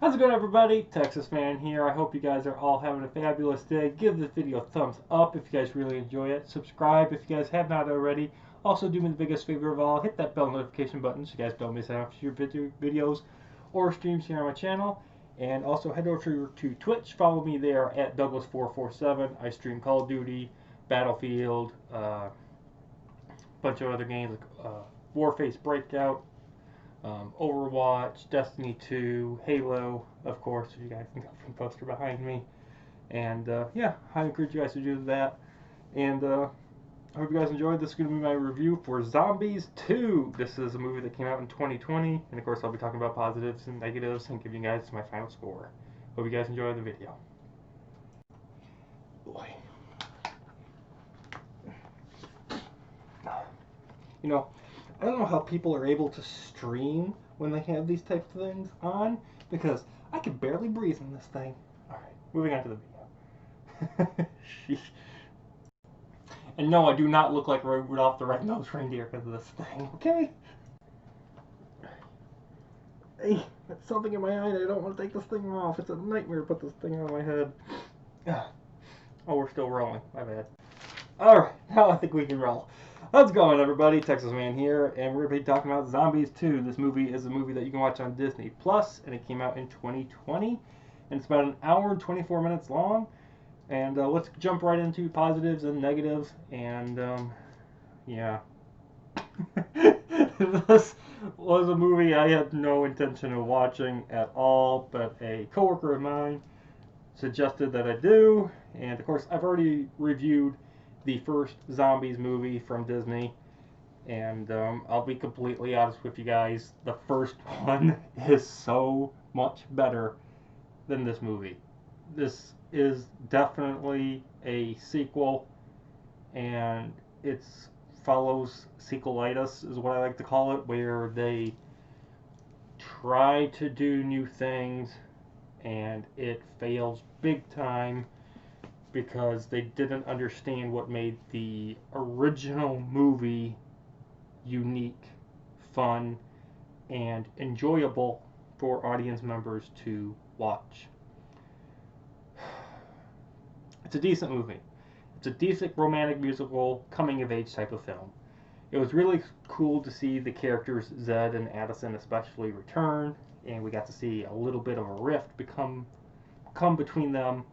How's it going, everybody? Texas Fan here. I hope you guys are all having a fabulous day. Give this video a thumbs up if you guys really enjoy it. Subscribe if you guys have not already. Also, do me the biggest favor of all, hit that bell notification button so you guys don't miss out on future videos or streams here on my channel. And also head over to Twitch. Follow me there at Douglas447. I stream Call of Duty, Battlefield, a bunch of other games like Warface Breakout, Overwatch, Destiny 2, Halo, of course, if you guys can go from the poster behind me. And yeah, I encourage you guys to do that. And I hope you guys enjoyed. This is going to be my review for Zombies 2. This is a movie that came out in 2020. And of course, I'll be talking about positives and negatives and giving you guys my final score. Hope you guys enjoy the video. Boy. You know, I don't know how people are able to stream when they have these types of things on, because I can barely breathe in this thing. Alright, moving on to the video. Sheesh. And no, I do not look like Rudolph the Red-Nosed Reindeer because of this thing, okay? Hey, that's something in my eye and I don't want to take this thing off. It's a nightmare to put this thing on my head. Oh, we're still rolling. My bad. Alright, now I think we can roll. How's it going, everybody? Texas Man here, and we're going to be talking about Zombies 2. This movie is a movie that you can watch on Disney Plus, and it came out in 2020, and it's about an hour and 24 minutes long. And let's jump right into positives and negatives, and yeah. This was a movie I had no intention of watching at all, but a coworker of mine suggested that I do, and of course I've already reviewed the first Zombies movie from Disney, and I'll be completely honest with you guys, the first one is so much better than this movie. This is definitely a sequel, and it follows sequelitis is what I like to call it, where they try to do new things and it fails big time because they didn't understand what made the original movie unique, fun, and enjoyable for audience members to watch. It's a decent movie. It's a decent romantic musical, coming-of-age type of film. It was really cool to see the characters Zed and Addison especially return, and we got to see a little bit of a rift come between them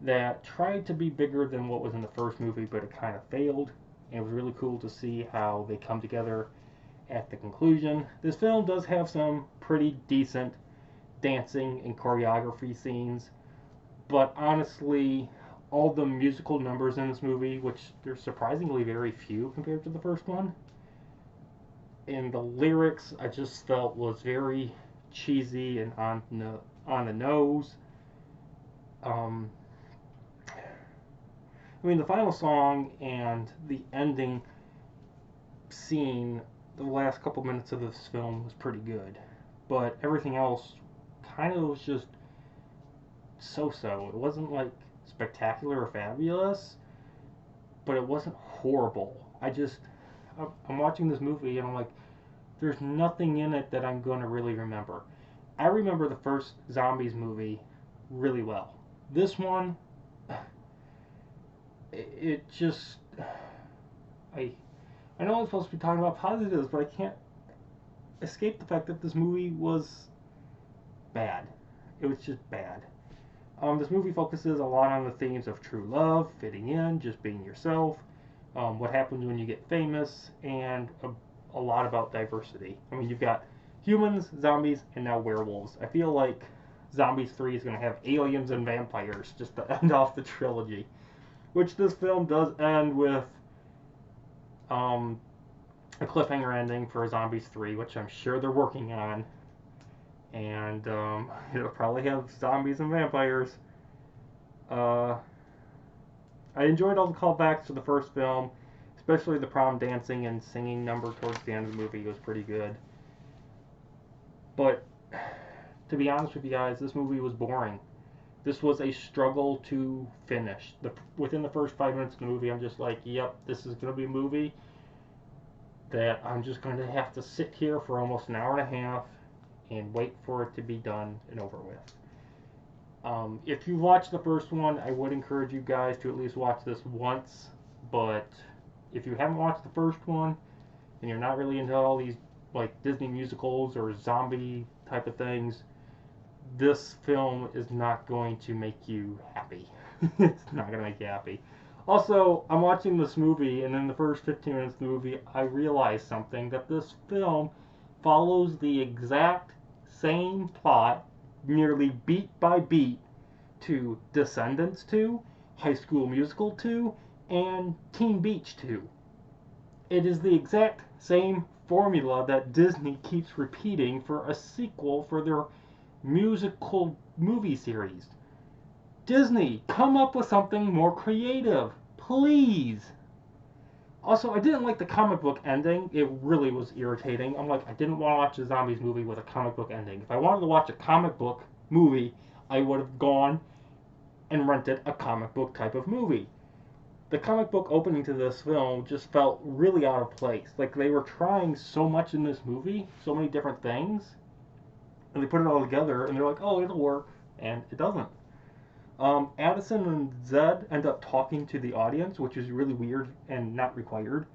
that tried to be bigger than what was in the first movie, but it kind of failed. And it was really cool to see how they come together at the conclusion. This film does have some pretty decent dancing and choreography scenes, but honestly, all the musical numbers in this movie, which there's surprisingly very few compared to the first one, and the lyrics I just felt was very cheesy and on the nose. I mean, the final song and the ending scene, the last couple minutes of this film was pretty good, but everything else kind of was just so-so. It wasn't like spectacular or fabulous, but it wasn't horrible. I'm watching this movie and I'm like, there's nothing in it that I'm going to really remember. I remember the first Zombies movie really well. This one, it just, I know I'm supposed to be talking about positives, but I can't escape the fact that this movie was bad. It was just bad. This movie focuses a lot on the themes of true love, fitting in, just being yourself, what happens when you get famous, and a lot about diversity. I mean, you've got humans, zombies, and now werewolves. I feel like Zombies 3 is going to have aliens and vampires just to end off the trilogy, which this film does end with a cliffhanger ending for Zombies 3, which I'm sure they're working on. And it'll probably have zombies and vampires. I enjoyed all the callbacks to the first film, especially the prom dancing and singing number towards the end of the movie. It was pretty good. But to be honest with you guys, this movie was boring. This was a struggle to finish. Within the first 5 minutes of the movie, I'm just like, yep, this is going to be a movie that I'm just going to have to sit here for almost an hour and a half and wait for it to be done and over with. If you watched the first one, I would encourage you guys to at least watch this once. But if you haven't watched the first one and you're not really into all these like Disney musicals or zombie type of things, this film is not going to make you happy. It's not going to make you happy. Also, I'm watching this movie, and in the first 15 minutes of the movie, I realized something, that this film follows the exact same plot, nearly beat by beat, to Descendants 2, High School Musical 2, and Teen Beach 2. It is the exact same formula that Disney keeps repeating for a sequel for their musical movie series. Disney, come up with something more creative, please. Also, I didn't like the comic book ending. It really was irritating. I'm like, I didn't want to watch a zombies movie with a comic book ending. If I wanted to watch a comic book movie, I would have gone and rented a comic book type of movie. The comic book opening to this film just felt really out of place. Like they were trying so much in this movie, so many different things, and they put it all together, and they're like, oh, it'll work, and it doesn't. Addison and Zed end up talking to the audience, which is really weird and not required.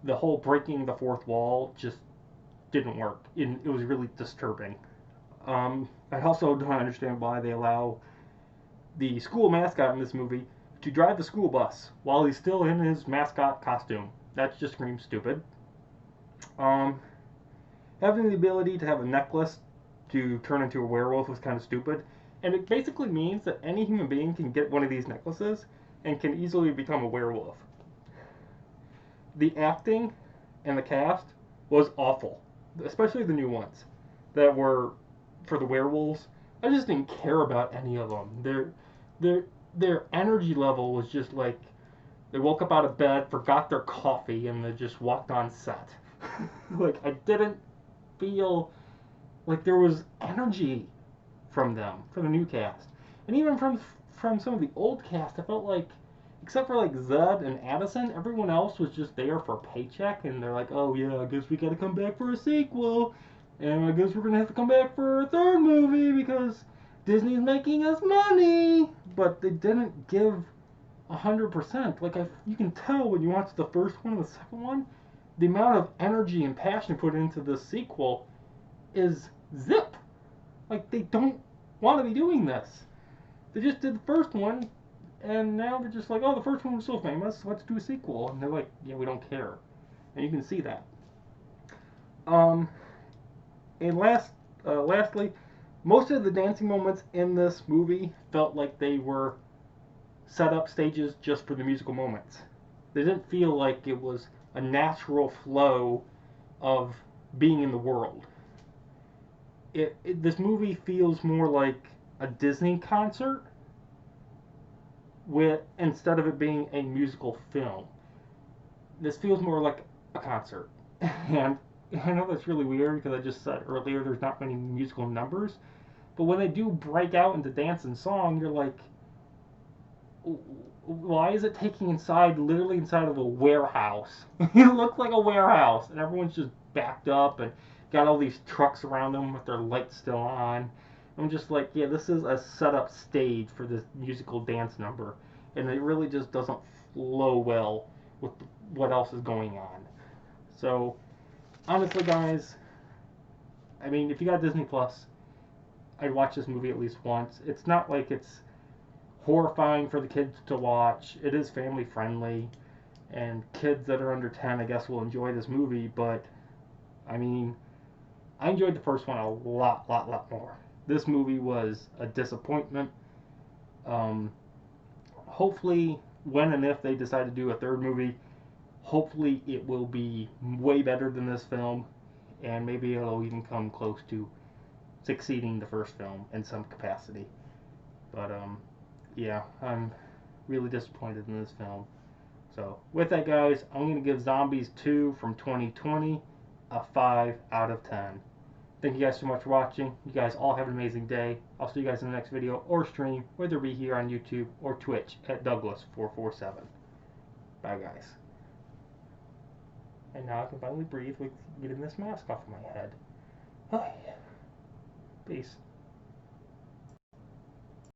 The whole breaking the fourth wall just didn't work. It was really disturbing. I also don't understand why they allow the school mascot in this movie to drive the school bus while he's still in his mascot costume. That just screams stupid. Um, Having the ability to have a necklace to turn into a werewolf was kind of stupid. And it basically means that any human being can get one of these necklaces and can easily become a werewolf. The acting and the cast was awful, especially the new ones that were for the werewolves. I just didn't care about any of them. Their energy level was just like they woke up out of bed, forgot their coffee, and they just walked on set. Like I didn't feel like there was energy from them, from the new cast, and even from some of the old cast. I felt like, except for like Zed and Addison, everyone else was just there for a paycheck, and they're like, oh yeah, I guess we got to come back for a sequel, and I guess we're gonna have to come back for a third movie because Disney's making us money. But they didn't give 100%. Like you can tell when you watch the first one and the second one, the amount of energy and passion put into the sequel is zip. Like they don't want to be doing this. They just did the first one, and now they're just like, oh, the first one was so famous, let's do a sequel. And they're like, yeah, we don't care, and you can see that. Um, and lastly, most of the dancing moments in this movie felt like they were set up stages just for the musical moments. They didn't feel like it was a natural flow of being in the world. This movie feels more like a Disney concert with instead of it being a musical film. This feels more like a concert. And I know that's really weird because I just said earlier there's not many musical numbers, but when they do break out into dance and song, you're like, why is it taking literally inside of a warehouse? It looks like a warehouse, and everyone's just backed up and got all these trucks around them with their lights still on. I'm just like, yeah, this is a setup stage for this musical dance number, and it really just doesn't flow well with what else is going on. So, honestly, guys, I mean, if you got Disney Plus, I'd watch this movie at least once. It's not like it's horrifying for the kids to watch. It is family friendly, and kids that are under 10, I guess, will enjoy this movie. But I mean, I enjoyed the first one a lot more. This movie was a disappointment. Hopefully, when and if they decide to do a third movie, hopefully it will be way better than this film, and maybe it'll even come close to succeeding the first film in some capacity. But yeah, I'm really disappointed in this film. So with that, guys, I'm going to give Zombies 2 from 2020 a 5 out of 10. Thank you guys so much for watching. You guys all have an amazing day. I'll see you guys in the next video or stream, whether it be here on YouTube or Twitch at Douglas447. Bye, guys. And now I can finally breathe with getting this mask off my head. Oh, yeah. Peace.